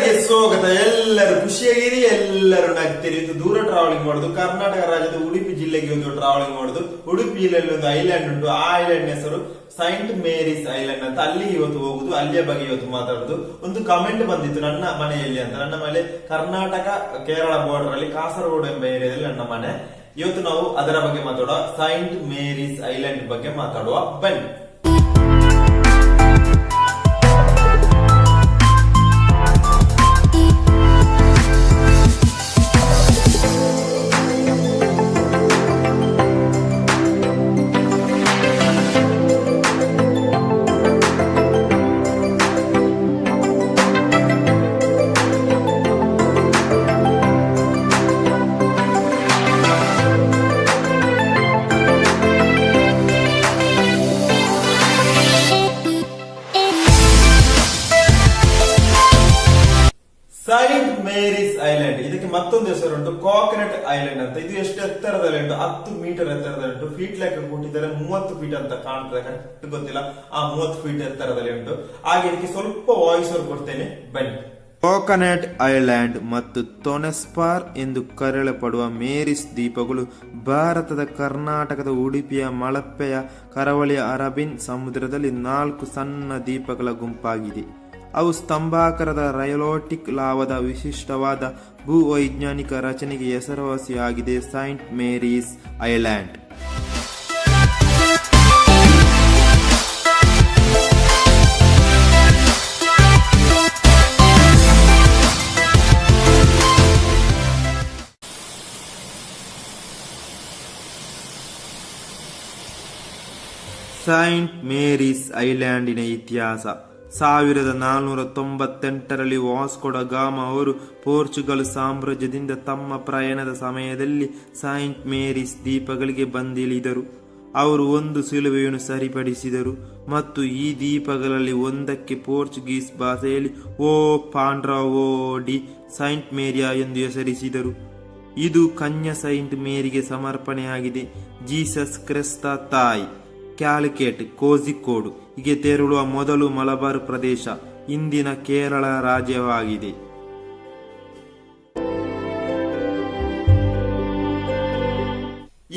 ಎಲ್ಲರಿಗೆ ಸ್ವಾಗತ. ಎಲ್ಲರೂ ಖುಷಿಯಾಗಿರಿ, ಎಲ್ಲರೂ ನಗ್ತೀರಿ. ಇದು ದೂರ ಟ್ರಾವೆಲಿಂಗ್ ಮಾಡುದು. ಕರ್ನಾಟಕ ರಾಜ್ಯದ ಉಡುಪಿ ಜಿಲ್ಲೆಗೆ ಒಂದು ಟ್ರಾವೆಲಿಂಗ್ ಮಾಡುದು. ಉಡುಪಿ ಜಿಲ್ಲೆಯಲ್ಲಿ ಒಂದು ಐಲ್ಯಾಂಡ್ ಉಂಟು. ಆ ಐಲ್ಯಾಂಡ್ ಹೆಸರು ಸೈಂಟ್ ಮೇರೀಸ್ ಐಲ್ಯಾಂಡ್ ಅಂತ. ಅಲ್ಲಿ ಇವತ್ತು ಹೋಗುದು, ಅಲ್ಲಿಯ ಬಗ್ಗೆ ಇವತ್ತು ಮಾತಾಡುದು. ಒಂದು ಕಮೆಂಟ್ ಬಂದಿತ್ತು ನನ್ನ ಮನೆಯಲ್ಲಿ ಅಂತ. ನನ್ನ ಮನೆ ಕರ್ನಾಟಕ ಕೇರಳ ಬಾರ್ಡರ್ ಅಲ್ಲಿ ಕಾಸರಗೋಡು ಎಂಬ ಏರಿಯಾದಲ್ಲಿ ನನ್ನ ಮನೆ. ಇವತ್ತು ನಾವು ಅದರ ಬಗ್ಗೆ ಮಾತಾಡುವ, ಸೈಂಟ್ ಮೇರೀಸ್ ಐಲ್ಯಾಂಡ್ ಬಗ್ಗೆ ಮಾತಾಡುವ ಬನ್ನಿ. ಸೈಂಟ್ ಮೇರೀಸ್ ಐಲ್ಯಾಂಡ್, ಇದಕ್ಕೆ ಮತ್ತೊಂದು ಹೆಸರುಂಟು ಕೋಕೋನಟ್ ಐಲ್ಯಾಂಡ್ ಅಂತ. ಇದು ಎಷ್ಟು ಎತ್ತರದಲ್ಲಿ ಉಂಟು? 10 ಮೀಟರ್ ಎತ್ತರದಲ್ಲಿ ಉಂಟು. ಫೀಟ್ ಲೆಕ್ಕ ಕೊಟ್ಟಿದ್ದಾರೆ 30 ಫೀಟ್ ಅಂತ ಕಾಣ್ತದೆ, ಕರೆಕ್ಟ್ ಗೊತ್ತಿಲ್ಲ. 30 ಫೀಟ್ ಎತ್ತರದಲ್ಲಿ ಉಂಟು. ಹಾಗೆ ಇದಕ್ಕೆ ಸ್ವಲ್ಪ ವಾಯ್ಸ್ ಓವರ್ ಕೊಡ್ತೇನೆ, ಬನ್ನಿ. ಕೋಕೋನಟ್ ಐಲ್ಯಾಂಡ್ ಮತ್ತು ತೊನೆಸ್ಪಾರ್ ಎಂದು ಕರೆಯಲ್ಪಡುವ ಮೇರೀಸ್ ದ್ವೀಪಗಳು ಭಾರತದ ಕರ್ನಾಟಕದ ಉಡುಪಿಯ ಮಲಪ್ಪೆಯ ಕರಾವಳಿಯ ಅರಬಿನ್ ಸಮುದ್ರದಲ್ಲಿ 4 ಸಣ್ಣ ದ್ವೀಪಗಳ ಗುಂಪಾಗಿದೆ. ಅವು ಸ್ತಂಭಾಕಾರದ ರೈಲೋಟಿಕ್ ಲಾವಾದ ವಿಶಿಷ್ಟವಾದ ಭೂವೈಜ್ಞಾನಿಕ ರಚನೆಗೆ ಹೆಸರುವಾಸಿಯಾಗಿದೆ. Saint Mary's Island Saint Mary's ಐಲ್ಯಾಂಡಿನ ಇತಿಹಾಸ 1498ರಲ್ಲಿ ವಾಸ್ಕೋ ಡ ಗಾಮ ಅವರು ಪೋರ್ಚುಗಲ್ ಸಾಮ್ರಾಜ್ಯದಿಂದ ತಮ್ಮ ಪ್ರಯಾಣದ ಸಮಯದಲ್ಲಿ ಸೈಂಟ್ ಮೇರೀಸ್ ದ್ವೀಪಗಳಿಗೆ ಬಂದಿಳಿದರು. ಅವರು ಒಂದು ಶಿಲುಬೆಯನ್ನು ಸರಿಪಡಿಸಿದರು ಮತ್ತು ಈ ದ್ವೀಪಗಳಲ್ಲಿ ಒಂದಕ್ಕೆ ಪೋರ್ಚುಗೀಸ್ ಭಾಷೆಯಲ್ಲಿ ಓ ಪಾಂಡ್ರವೋ ಡಿ ಸೈಂಟ್ ಮೇರಿಯಾ ಎಂದು ಹೆಸರಿಸಿದರು. ಇದು ಕನ್ಯಾ ಸೈಂಟ್ ಮೇರಿಗೆ ಸಮರ್ಪಣೆಯಾಗಿದೆ. ಜೀಸಸ್ ಕ್ರಿಸ್ತ ತಾಯಿ, ಕ್ಯಾಲಿಕೇಟ್, ಕೋಝಿಕೋಡ್ ಹೀಗೆ ತೆರಳುವ ಮೊದಲು ಮಲಬಾರ್ ಪ್ರದೇಶ ಇಂದಿನ ಕೇರಳ ರಾಜ್ಯವಾಗಿದೆ.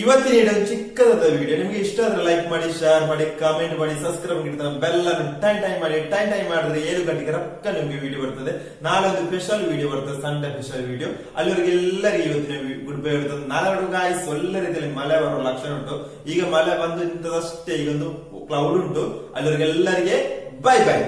ಇವತ್ತಿನ ಚಿಕ್ಕದಾದ ವಿಡಿಯೋ ನಿಮಗೆ ಇಷ್ಟ ಆದ್ರೆ ಲೈಕ್ ಮಾಡಿ, ಶೇರ್ ಮಾಡಿ, ಕಾಮೆಂಟ್ ಮಾಡಿ, ಸಬ್ಸ್ಕ್ರೈಬ್ ಮಾಡಿ, ಬೆಲ್ ಅನ್ನು ಟೈಮ್ ಮಾಡಿ. ಟೈಮ್ ಮಾಡಿದ್ರೆ 7 ಗಂಟೆಗೆ ರೊಕ್ಕ ನಿಮಗೆ ವಿಡಿಯೋ ಬರ್ತದೆ. ನಾಳೆ ಒಂದು ಸ್ಪೆಷಲ್ ವಿಡಿಯೋ ಬರ್ತದೆ, ಸಂಡೇ ಸ್ಪೆಷಲ್ ವಿಡಿಯೋ. ಅಲ್ಲಿವರೆಗೆ ಎಲ್ಲರಿಗೆ ಇವತ್ತಿನ ಗುಡ್ ಬೈ ಹೇಳ್ತದೆ. ನಾಳೆ ಗಾಯ್ಸ್ ಒಳ್ಳೆ ರೀತಿಯಲ್ಲಿ ಮಳೆ ಬರುವ ಲಕ್ಷಣ ಉಂಟು. ಈಗ ಮಳೆ ಬಂದು ಇಂಥದಷ್ಟೇ, ಈಗೊಂದು ಕ್ಲೌಡ್ ಉಂಟು. ಅಲ್ಲಿವರೆಗೆ ಎಲ್ಲರಿಗೆ ಬೈ ಬೈ.